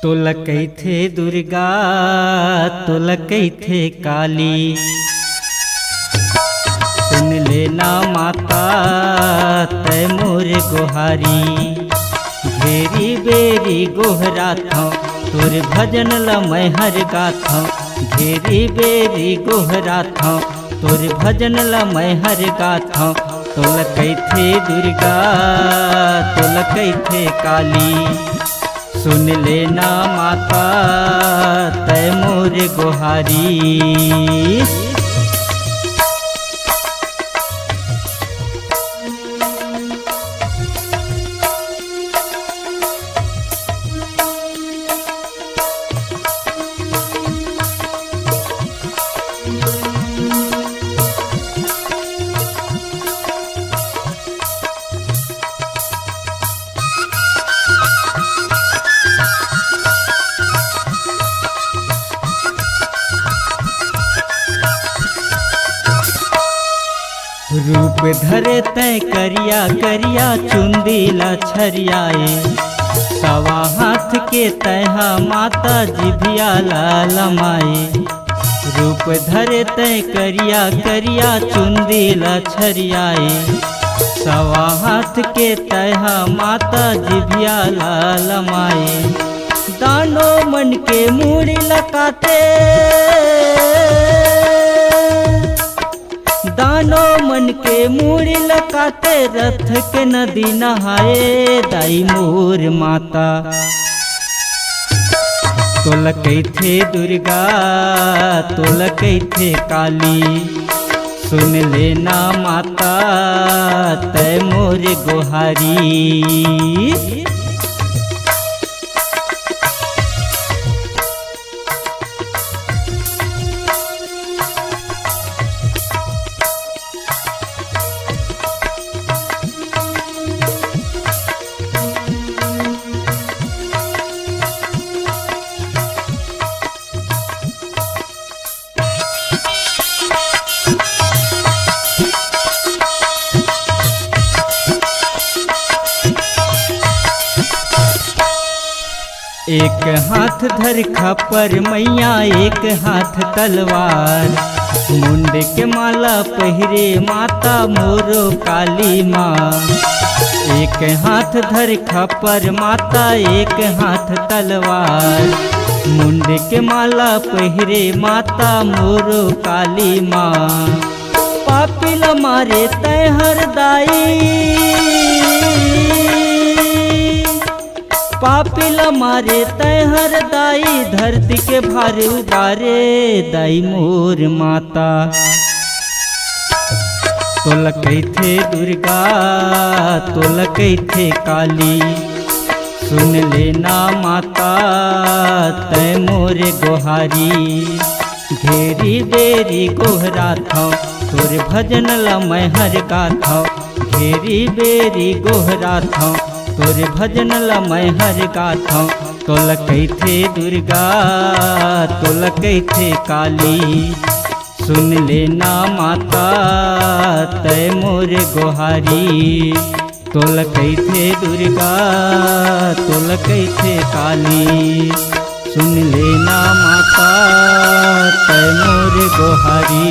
तोलकै थे दुर्गा तोलकै थे काली, सुन लेना माता तय मोर गोहारी। घेरी बेरी गोहरा था तोर भजन ल मैं हर गाथा, घेरी बेरी गोहरा था तोर भजन ल मैं हर गाथा। तोलकै थे दुर्गा तोलकै थे काली, सुन लेना माता तय मोर गोहारी। रूप धरे तय करिया करिया चुंदीला छरियाए, सवा हाथ के तैहा माता जिभिया लमाए। रूप धरे तय करिया करिया चुंदीला छरियाए, सवा हाथ के तैहा माता जिभिया लमाए। दानो मन के मूड़ी लकाते दानो मन के मूड़ी लकाते, रथ के नदी नहाए दाई मोर माता। तोलकै थे दुर्गा तोलकै थे काली, सुन लेना माता तय मोर गोहारी। एक हाथ धर खपर मैया एक हाथ तलवार, मुंड के माला पहिरे माता मोरो काली माँ। एक हाथ धर खपर माता एक हाथ तलवार, मुंड के माला पहिरे माता मोरो काली माँ। पापिल मारे तय हर दाई पापिल मारे तय हर दाई, धरती के भार उबारे दाई मोर माता। तोलकै थे दुर्गा तोलकै थे काली, सुन लेना माता तय मोर गोहारी। घेरी बेरी गोहरा था तोर भजन ल मैं हर गाथा, घेरी बेरी गोहरा था तोर भजन ल मैं हर गाथा। तोलकै थे दुर्गा तोलकै थे काली, सुन लेना माता तय मोर गोहारी। तोलकै थे दुर्गा तोलकै थे काली, सुन लेना माता तय मोर गोहारी।